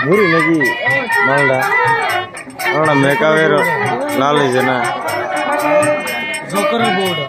ঘুরি নাকি মালটা আমরা মেকআপের লাল হয়েছে না জকরের বউটা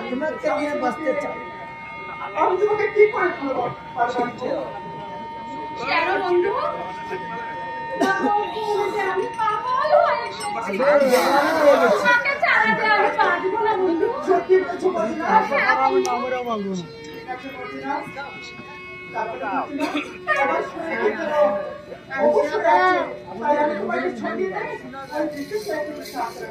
তোমাকে নিয়ে বাঁচতে চাই আমি তোমাকে কি করে বলবো কেন বন্ধু আমি পাগল হয়ে গেছি তোমাকে ছাড়া যে আমি বাঁচব না বন্ধু সত্যি বলছো না আমি আমরাও বাঁচব না কাছে বলছি না তারপরে আমার শুনে গেল অবশ্যই আছে তাই আমি তোমাকে ছড়িয়ে দেই আমি কিছু সেকেন্ড সাথে